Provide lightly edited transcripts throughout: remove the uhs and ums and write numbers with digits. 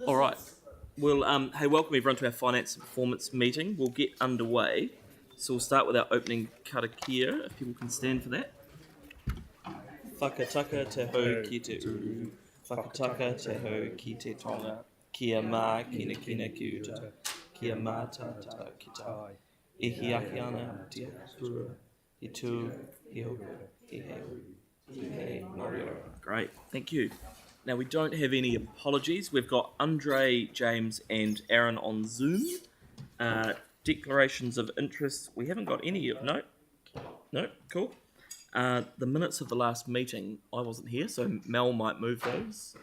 All right. Well, hey, welcome everyone to our Finance and Performance meeting. We'll get underway. So we'll start with our opening karakia, if people can stand for that. Whakataka te hau ki te uru, whakataka te hau ki te tonga, kia mā kina kina ki uta, kia mā tata ki tai, e hi aki ana te hapura, he tū, he hoka, he hei, moriora. Great, thank you. Now, we don't have any apologies. We've got Andre, James and Aaron on Zoom. Declarations of interest, we haven't got any of, no, cool. The minutes of the last meeting, I wasn't here, so Mel might move those.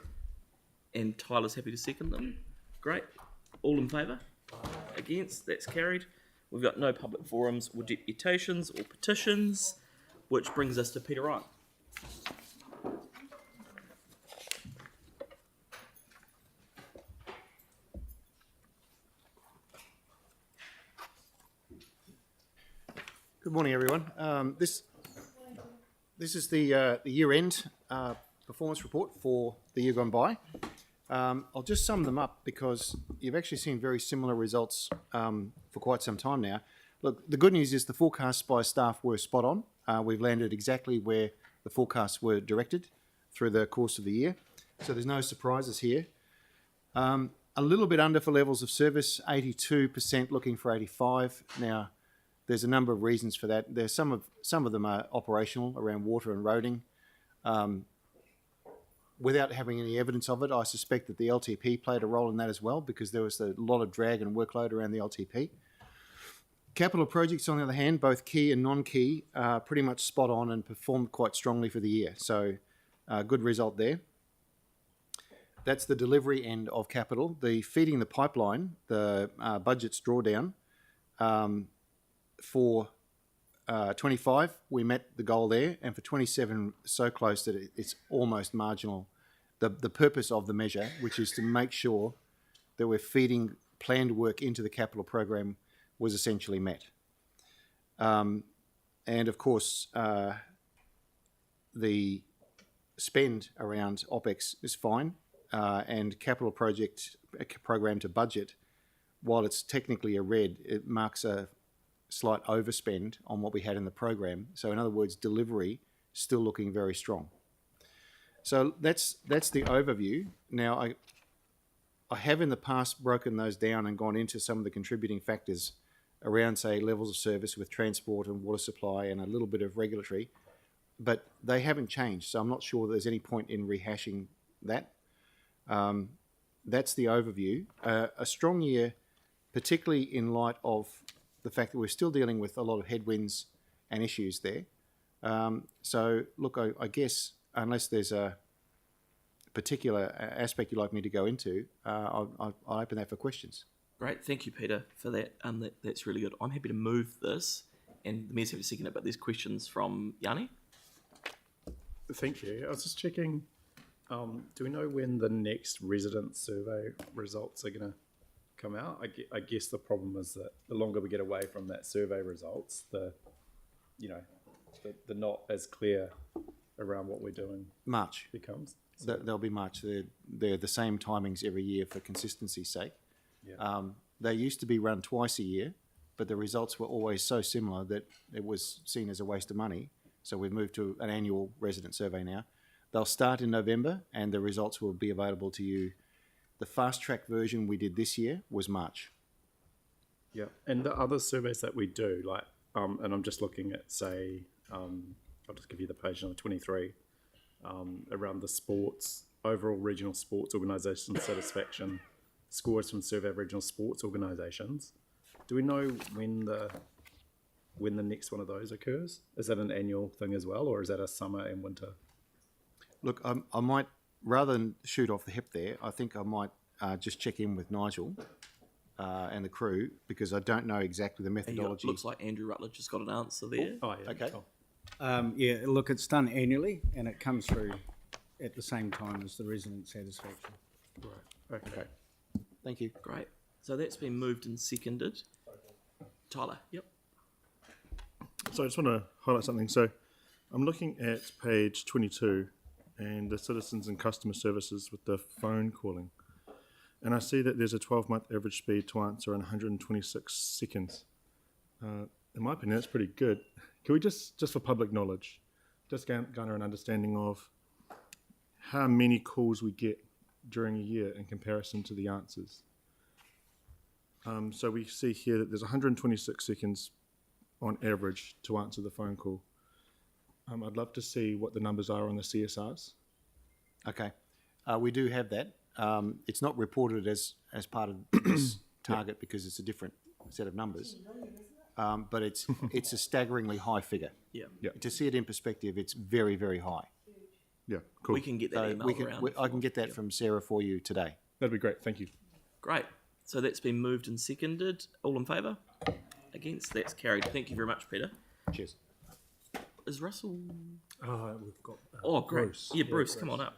And Tyler's happy to second them. Great. All in favour? Against? That's carried. We've got no public forums or deputations or petitions, which brings us to Peter Ryan. Good morning, everyone. This is the year-end performance report for the year gone by. I'll just sum them up because you've actually seen very similar results for quite some time now. Look, the good news is the forecasts by staff were spot on. We've landed exactly where the forecasts were directed through the course of the year, so there's no surprises here. A little bit under for levels of service, 82%, looking for 85%. Now, there's a number of reasons for that. There's some of them are operational around water and roading. Without having any evidence of it, I suspect that the LTP played a role in that as well because there was a lot of drag and workload around the LTP. Capital projects, on the other hand, both key and non-key, are pretty much spot on and performed quite strongly for the year. So, good result there. That's the delivery end of capital. The feeding the pipeline, the budget's drawdown, for 25, we met the goal there, and for 27, so close that it's almost marginal. The purpose of the measure, which is to make sure that we're feeding planned work into the capital program, was essentially met. And of course, the spend around OPEX is fine, and capital project program to budget, while it's technically a red, it marks a slight overspend on what we had in the program. So in other words, delivery still looking very strong. So that's the overview. Now, I have in the past broken those down and gone into some of the contributing factors around, say, levels of service with transport and water supply and a little bit of regulatory, but they haven't changed. So I'm not sure there's any point in rehashing that. That's the overview. A strong year, particularly in light of the fact that we're still dealing with a lot of headwinds and issues there. So, look, I guess unless there's a particular aspect you'd like me to go into, I'll open that for questions. Great, thank you, Peter, for that. That's really good. I'm happy to move this, and the mayor's happy to second it, but there's questions from Yanni. Thank you. I was just checking, do we know when the next resident survey results are going to come out? I guess the problem is that the longer we get away from that survey results, the not as clear around what we're doing March becomes. So they'll be March. They're the same timings every year for consistency's sake. yeah. They used to be run twice a year, but the results were always so similar that it was seen as a waste of money. So we've moved to an annual resident survey now. They'll start in November, and the results will be available to you. The fast-track version we did this year was March. Yeah, and the other surveys that we do, like, and I'm just looking at, say, I'll just give you the page number 23, around the sports, overall regional sports organisation satisfaction scores from survey of regional sports organisations. Do we know when the next one of those occurs? Is that an annual thing as well, or is that a summer and winter? Look, I might, rather than shoot off the hip there, I think I might just check in with Nigel and the crew, because I don't know exactly the methodology. Looks like Andrew Rutledge has got an answer there. Oh, yeah. Okay. Cool. Yeah, look, it's done annually and it comes through at the same time as the resident satisfaction. Right. Okay. Thank you. Great. So that's been moved and seconded. Tyler. Yep. So I just want to highlight something. So I'm looking at page 22 and the citizens and customer services with the phone calling. and I see that there's a 12-month average speed to answer in 126 seconds. In my opinion, that's pretty good. Can we just for public knowledge, just garner an understanding of how many calls we get during a year in comparison to the answers? So we see here that there's 126 seconds on average to answer the phone call. I'd love to see what the numbers are on the CSRs. Okay, we do have that. It's not reported as part of this target because it's a different set of numbers. But it's a staggeringly high figure. Yeah. To see it in perspective, it's very, very high. Yeah, cool. We can get that email around. I can get that from Sarah for you today. That'd be great. Thank you. Great. So that's been moved and seconded. All in favour? Against? That's carried. Thank you very much, Peter. Cheers. Is Russell... We've got Oh, great. Bruce. Yeah, Bruce, come on up.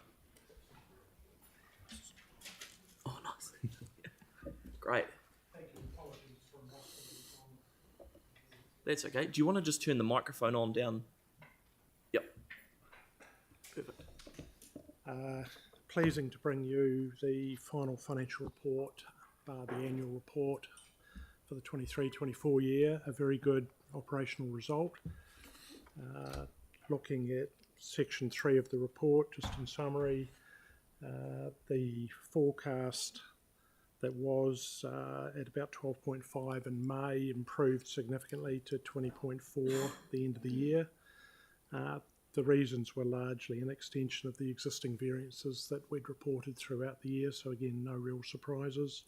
Oh, nice. Great. That's okay. Do you want to just turn the microphone on down? Yep. Perfect. Pleasing to bring you the final financial report, the annual report for the 23-24 year. A very good operational result. Looking at section 3 of the report, just in summary, the forecast that was at about 12.5 in May improved significantly to 20.4 at the end of the year. The reasons were largely an extension of the existing variances that we'd reported throughout the year, so again, no real surprises.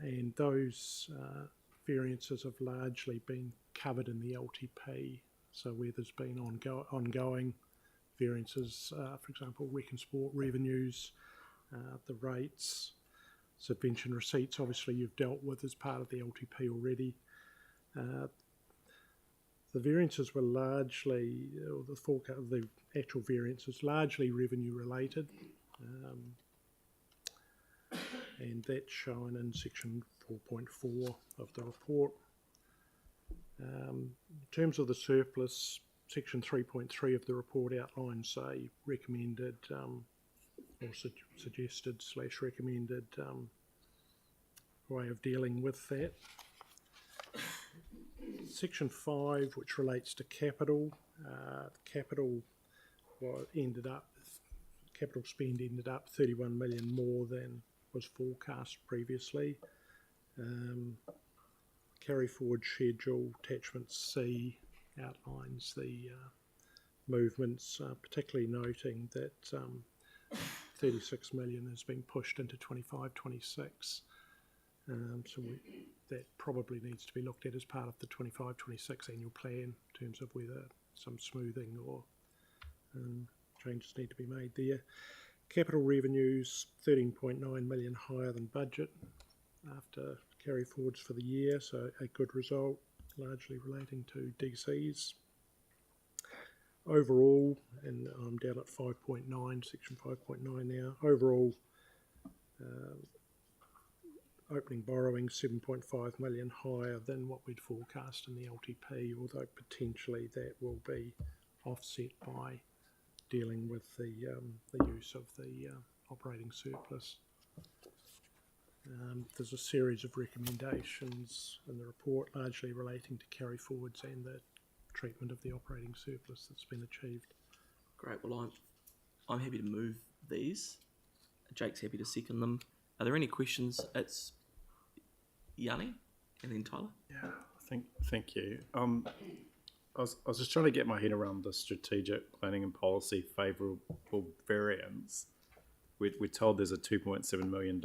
And those variances have largely been covered in the LTP, so where there's been ongoing variances, for example, rec and sport revenues, the rates, subvention receipts, obviously you've dealt with as part of the LTP already. The variances were largely, or the actual variances, largely revenue related, and that's shown in section 4.4 of the report. In terms of the surplus, section 3.3 of the report outlines a recommended or suggested / recommended way of dealing with that. Section 5, which relates to capital, capital spend ended up 31 million more than was forecast previously. Carry forward schedule, attachment C, outlines the movements, particularly noting that 36 million has been pushed into 25-26. So that probably needs to be looked at as part of the 25-26 annual plan in terms of whether some smoothing or changes need to be made there. Capital revenues 13.9 million higher than budget after carry forwards for the year, so a good result, largely relating to DCs. Overall, and I'm down at 5.9, section 5.9 now, overall opening borrowing 7.5 million higher than what we'd forecast in the LTP, although potentially that will be offset by dealing with the use of the operating surplus. There's a series of recommendations in the report largely relating to carry forwards and the treatment of the operating surplus that's been achieved. Great. Well, I'm happy to move these. Jake's happy to second them. Are there any questions? It's Yanni and then Tyler. Yeah, thank you. I was just trying to get my head around the strategic planning and policy favourable variance. We're told there's a $2.7 million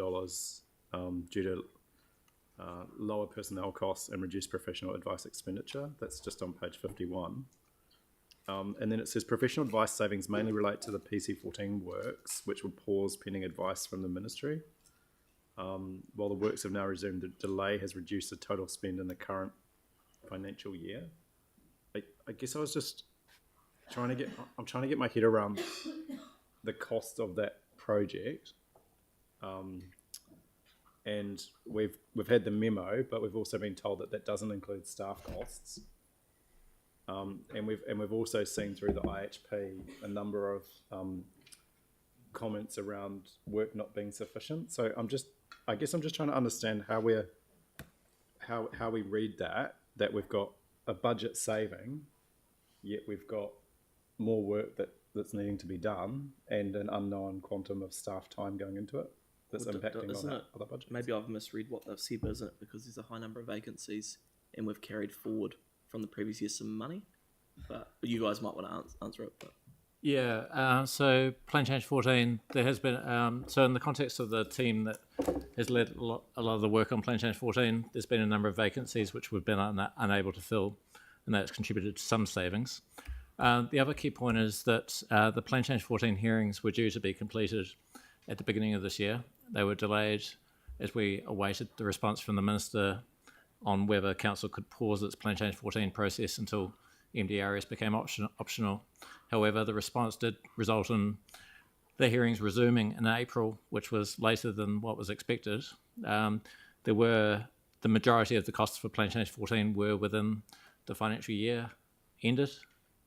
due to lower personnel costs and reduced professional advice expenditure. That's just on page 51. And then it says professional advice savings mainly relate to the PC14 works, which were paused pending advice from the ministry. While the works have now resumed, the delay has reduced the total spend in the current financial year. I guess I was just trying to get my head around the cost of that project. And we've had the memo, but we've also been told that doesn't include staff costs. And we've also seen through the IHP a number of comments around work not being sufficient. So I guess I'm just trying to understand how we read that we've got a budget saving, yet we've got more work that's needing to be done and an unknown quantum of staff time going into it that's impacting on that other budget. Maybe I've misread what they've said, isn't it? Because there's a high number of vacancies and we've carried forward from the previous year some money. But you guys might want to answer it. But Yeah, so Plan Change 14, there has been, so in the context of the team that has led a lot of the work on Plan Change 14, there's been a number of vacancies which we've been unable to fill, and that's contributed to some savings. The other key point is that the Plan Change 14 hearings were due to be completed at the beginning of this year. They were delayed as we awaited the response from the Minister on whether Council could pause its Plan Change 14 process until MDRS became optional. However, the response did result in the hearings resuming in April, which was later than what was expected. The majority of the costs for Plan Change 14 were within the financial year ended.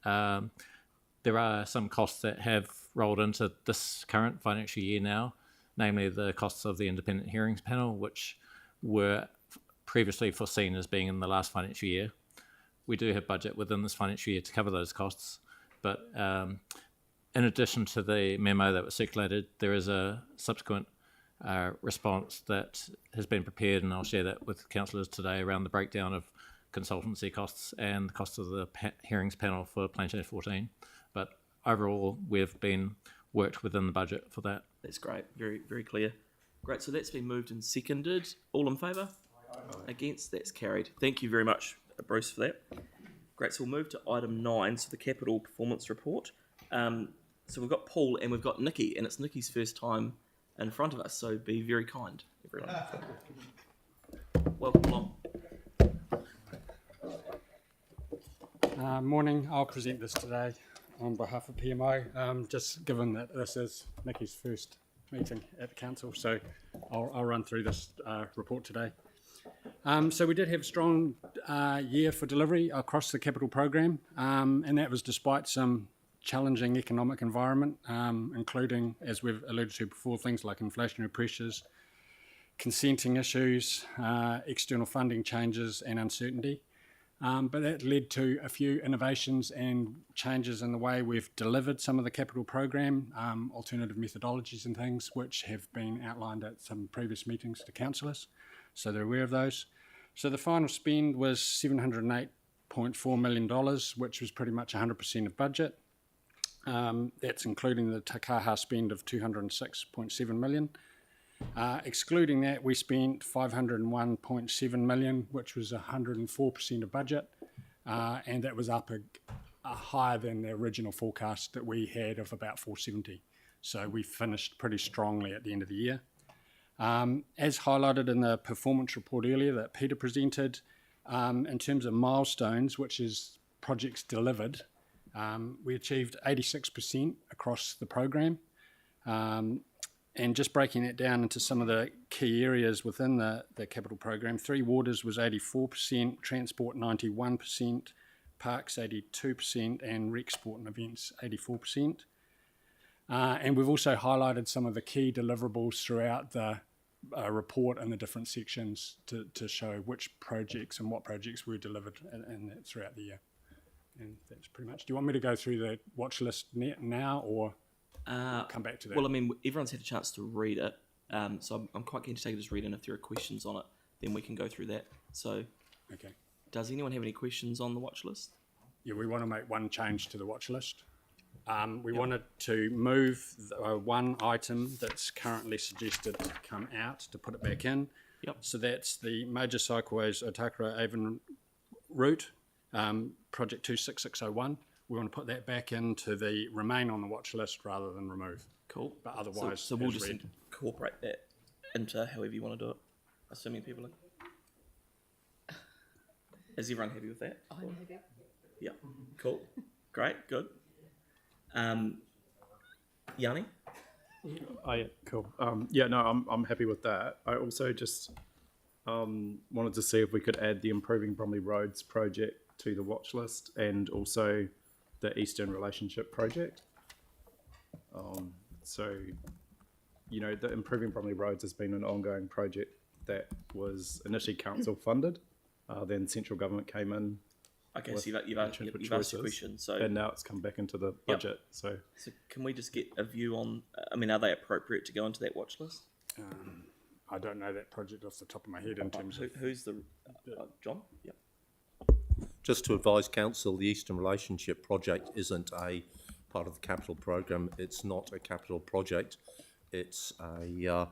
There are some costs that have rolled into this current financial year now, namely the costs of the independent hearings panel, which were previously foreseen as being in the last financial year. We do have budget within this financial year to cover those costs, but in addition to the memo that was circulated, there is a subsequent response that has been prepared, and I'll share that with councillors today around the breakdown of consultancy costs and the cost of the hearings panel for Plan Change 14. But overall, we've been worked within the budget for that. that's great. Very, very clear. Great. So that's been moved and seconded. All in favour? Against? That's carried. Thank you very much, Bruce, for that. Great. So we'll move to item 9, so the capital performance report. So we've got Paul and we've got Nikki, and it's Nikki's first time in front of us, so be very kind, everyone. Welcome along. Morning, I'll present this today on behalf of PMO, just given that this is Nikki's first meeting at the council, so I'll run through this report today. So we did have a strong year for delivery across the capital program, and that was despite some challenging economic environment, including, as we've alluded to before, things like inflationary pressures, consenting issues, external funding changes and uncertainty. But that led to a few innovations and changes in the way we've delivered some of the capital program, alternative methodologies and things, which have been outlined at some previous meetings to councillors, so they're aware of those. So the final spend was $708.4 million, which was pretty much 100% of budget. That's including the Takaha spend of $206.7 million. Excluding that, we spent $501.7 million, which was 104% of budget, and that was up higher than the original forecast that we had of about 470. So we finished pretty strongly at the end of the year. As highlighted in the performance report earlier that Peter presented, in terms of milestones, which is projects delivered, we achieved 86% across the program. And just breaking it down into some of the key areas within the capital program, 3 Waters was 84%, Transport 91%, Parks 82%, and Rec Sport and Events 84%. And we've also highlighted some of the key deliverables throughout the report and the different sections to show which projects and what projects were delivered and throughout the year. And that's pretty much. Do you want me to go through the watch list now, or come back to that? Well, I mean, everyone's had a chance to read it, so I'm quite keen to take it as read, and if there are questions on it, then we can go through that. So, Okay. Does anyone have any questions on the watch list? Yeah, we want to make one change to the watch list. We wanted to move one item that's currently suggested to come out, to put it back in. Yep. So that's the Major Cycleways Otakara Avon route, project 26601. We want to put that back into the remain on the watch list rather than remove. Cool. But otherwise, so we'll just read. incorporate that into however you want to do it, assuming people are. Is everyone happy with that? I'm happy. Yeah. Cool. Great. Good. Yanni? Oh, yeah, cool. Yeah, no, I'm happy with that. I also just wanted to see if we could add the Improving Bromley Roads project to the watch list, and also the Eastern Relationship project. So, you know, the Improving Bromley Roads has been an ongoing project that was initially council funded, then central government came in. Okay, with so you've asked your choices, question. So, and now it's come back into the budget. So can we just get a view on? I mean, are they appropriate to go into that watch list? I don't know that project off the top of my head in terms of. Who's the John? Yep. Just to advise council, the Eastern Relationship project isn't a part of the capital program. It's not a capital project. It's a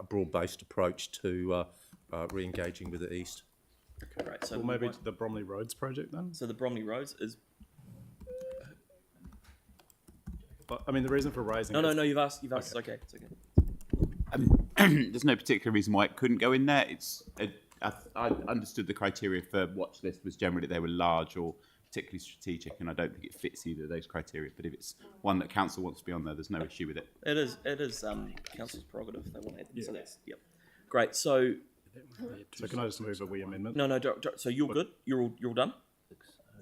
broad-based approach to re-engaging with the East. Okay, right. So well, maybe the Bromley Roads project then. So the Bromley Roads is. But I mean, the reason for raising. No. You've asked. Okay. It's okay. There's no particular reason why it couldn't go in there. I understood the criteria for watch list was generally they were large or particularly strategic, and I don't think it fits either of those criteria. But if it's one that council wants to be on there, there's no issue with it. It is council's prerogative. They want it. So that's great. So can I just move a wee amendment? no. So you're good. You're all done.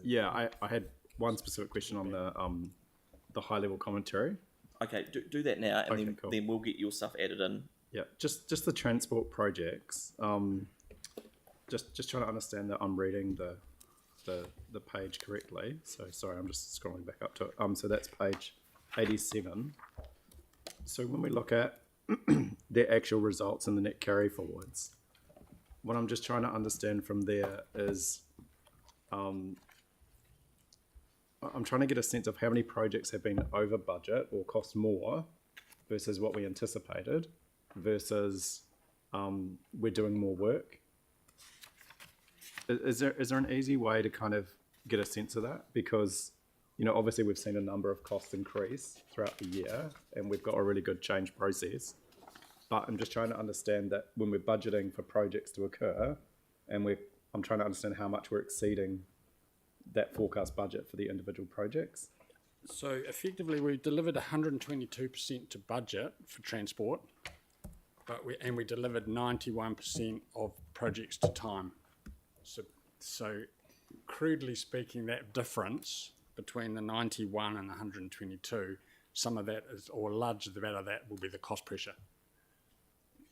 Yeah, I had one specific question on the high level commentary. Okay, do that now, and Okay, cool. then we'll get your stuff added in. Yeah, just the transport projects. Just trying to understand that I'm reading the page correctly. So sorry, I'm just scrolling back up to it. So that's page 87. So when we look at their actual results and the net carry forwards, what I'm just trying to understand from there is, I'm trying to get a sense of how many projects have been over budget or cost more versus what we anticipated versus we're doing more work. Is there an easy way to kind of get a sense of that? Because, you know, obviously we've seen a number of costs increase throughout the year and we've got a really good change process. But I'm just trying to understand that when we're budgeting for projects to occur and I'm trying to understand how much we're exceeding that forecast budget for the individual projects. So effectively, we delivered 122% to budget for transport, but we delivered 91% of projects to time. So crudely speaking, that difference between the 91 and the 122, some of that is, or a large amount of that will be the cost pressure.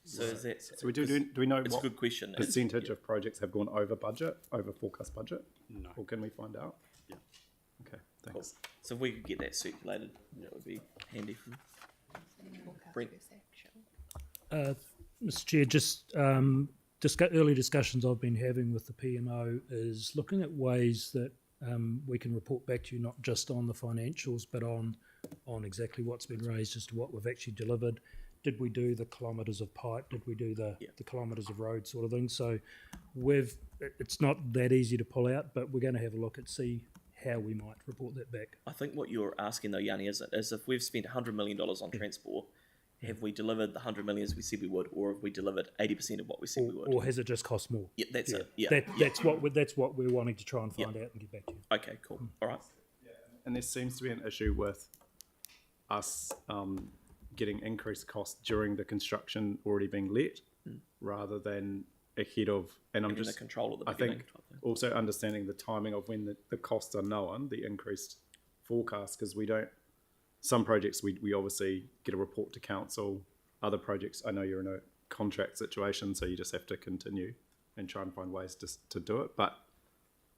So is that? So do we know It's what a good question. percentage of projects have gone over budget, over forecast budget? No. Or can we find out? Yeah. Okay, Cool. thanks. So if we could get that circulated, that would be handy. Brent. Mr. Chair, just early discussions I've been having with the PMO is looking at ways that we can report back to you not just on the financials, but on exactly what's been raised as to what we've actually delivered. Did we do the kilometres of pipe? Did we do the kilometres of road sort of thing? So it's not that easy to pull out, but we're going to have a look at see how we might report that back. I think what you're asking though, Yanni, is if we've spent $100 million on transport, have we delivered the 100 million as we said we would, or have we delivered 80% of what we said we would? Or has it just cost more? Yeah, that's it. Yeah, That's what we're wanting to try and find out and get back to you. Okay, cool. All right. And there seems to be an issue with us getting increased costs during the construction already being let, rather than ahead of. And I'm Having just the control at the I beginning. think also understanding the timing of when the costs are known, the increased forecast, because we don't. Some projects we obviously get a report to council. Other projects, I know you're in a contract situation, so you just have to continue and try and find ways to do it. But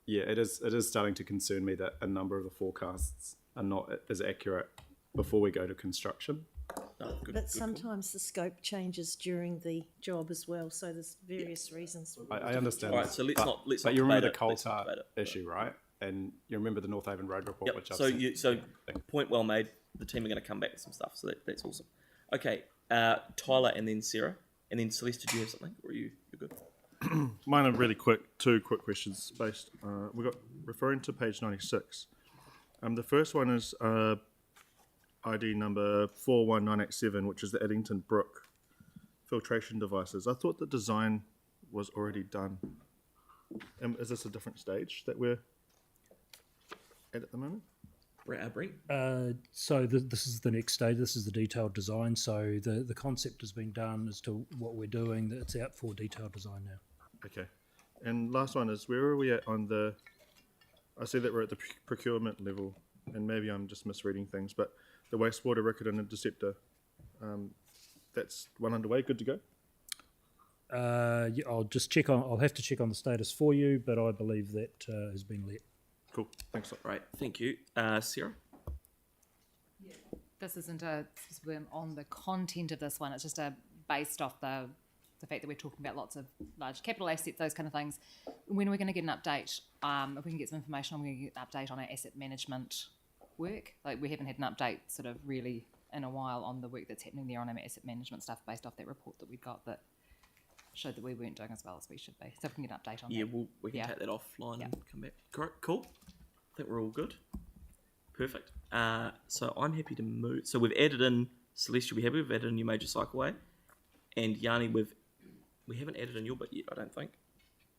yeah, it is starting to concern me that a number of the forecasts are not as accurate before we go to construction. No, But sometimes the scope changes during the job as well, so there's various reasons. I understand. All right, so let's not But you remember the debate it. Let's not coal tar debate it. issue, right? And you remember the North Haven Road report, Yep. which I've So seen. point well made. The team are going to come back with some stuff, so that's awesome. Okay, Tyler and then Sarah, and then Celeste. Did you have something, or you're good? Mine are really quick. Two quick questions based. We got referring to page 96. The first one is ID number 41987, which is the Addington Brook filtration devices. I thought the design was already done. Is this a different stage that we're at the moment? Brent? So this is the next stage. This is the detailed design. So the concept has been done as to what we're doing. It's out for detailed design now. Okay. And last one is, where are we at on the... I see that we're at the procurement level, and maybe I'm just misreading things, but the wastewater record and interceptor. That's one underway, good to go? Yeah, I'll have to check on the status for you, but I believe that has been let. Cool, thanks a lot. Right, thank you. Sarah? This isn't specifically on the content of this one, it's just based off the fact that we're talking about lots of large capital assets, those kind of things. When are we going to get an update? If we can get some information, I'm going to get an update on our asset management work. Like, we haven't had an update sort of really in a while on the work that's happening there on our asset management stuff based off that report that we got that showed that we weren't doing as well as we should be. So if we can get an update on that. We can take that offline and come back. Correct, cool. I think we're all good. Perfect. So I'm happy to move. So we've added in Celeste, we've added in your major cycleway. And Yanni, we haven't added in your bit yet, I don't think.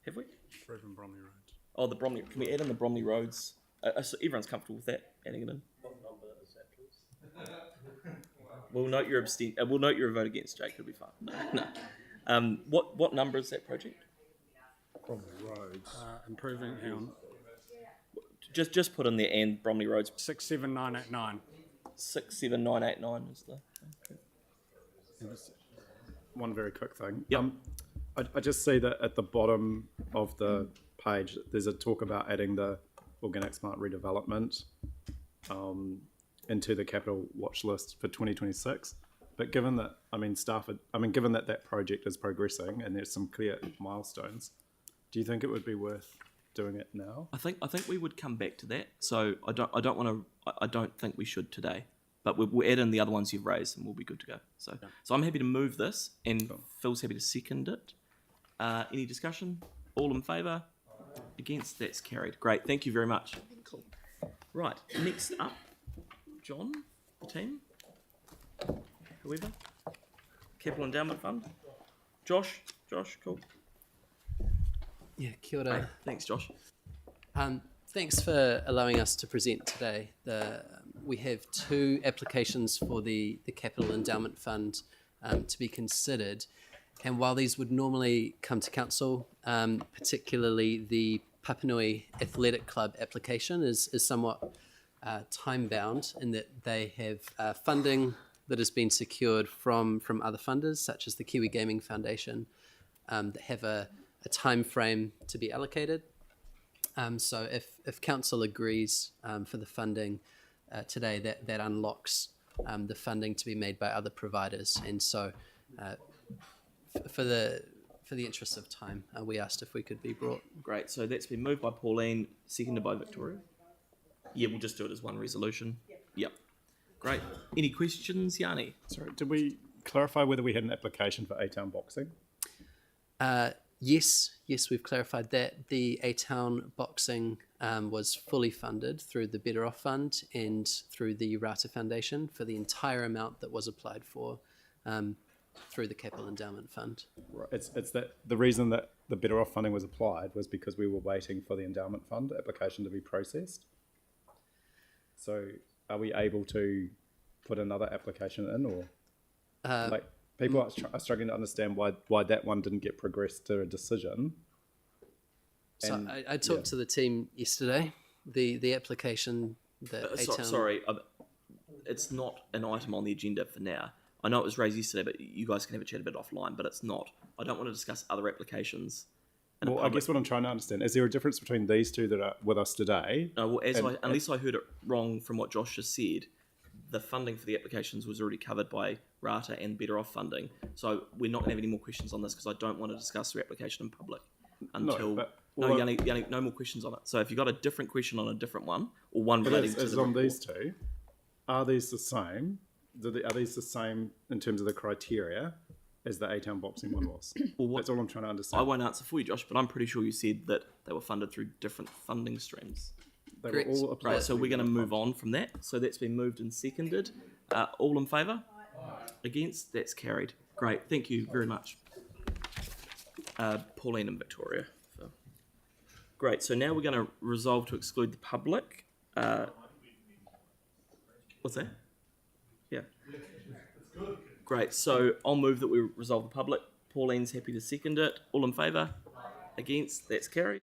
Have we? From Bromley Roads. Oh, the Bromley. Can we add in the Bromley Roads? So everyone's comfortable with that, adding it in? What number is that, please? We'll note your we'll note your vote against, Jake. It'll be fine. No. What number is that project? Bromley Roads. Improving, hang on. Just put in there and Bromley Roads. 67989. 67989 is the. Okay. One very quick thing. Yep. I just see that at the bottom of the page, there's a talk about adding the organic smart redevelopment into the capital watch list for 2026. But given that, given that that project is progressing and there's some clear milestones, do you think it would be worth doing it now? I think we would come back to that. So I don't think we should today. But we'll add in the other ones you've raised and we'll be good to go. So I'm happy to move this and Phil's happy to second it. Any discussion? All in favour? Against? That's carried. Great, thank you very much. Cool. Right, next up, John, the team, whoever. Capital Endowment Fund. Josh, cool. Yeah, kia ora. Hey, thanks, Josh. Thanks for allowing us to present today. We have two applications for the Capital Endowment Fund to be considered. And while these would normally come to council, particularly the Papanui Athletic Club application is somewhat time-bound in that they have funding that has been secured from other funders, such as the Kiwi Gaming Foundation, that have a time frame to be allocated. So if council agrees for the funding today, that unlocks the funding to be made by other providers. And so for the interest of time, we asked if we could be brought. Great, so that's been moved by Pauline, seconded by Victoria. Yeah, we'll just do it as one resolution. Yep. Great. Any questions, Yanni? Sorry, did we clarify whether we had an application for A-Town Boxing? Yes, we've clarified that. The A-Town Boxing was fully funded through the Better Off Fund and through the Rata Foundation for the entire amount that was applied for through the Capital Endowment Fund. Right. It's that the reason that the Better Off funding was applied was because we were waiting for the Endowment Fund application to be processed. So are we able to put another application in, or people are struggling to understand why that one didn't get progressed to a decision? So I talked to the team yesterday. The application that A-Town... Sorry, it's not an item on the agenda for now. I know it was raised yesterday, but you guys can have a chat about it offline, but it's not. I don't want to discuss other applications. Well, I guess what I'm trying to understand, is there a difference between these two that are with us today? No, well, unless I heard it wrong from what Josh just said, the funding for the applications was already covered by Rata and Better Off funding. So we're not going to have any more questions on this because I don't want to discuss the application in public until... Yanni, no more questions on it. So if you've got a different question on a different one, or one relating to the on report, these two, are these the same? Are these the same in terms of the criteria as the A-Town Boxing one was? Well, that's all I'm trying to understand. I won't answer for you, Josh, but I'm pretty sure you said that they were funded through different funding streams. They were all applied. Right, so we're going to move on from that. So that's been moved and seconded. All in favour? Against? That's carried. Great, thank you very much. Pauline and Victoria. Great, so now we're going to resolve to exclude the public. What's that? Yeah. Great, so I'll move that we resolve the public. Pauline's happy to second it. All in favour? Against? That's carried.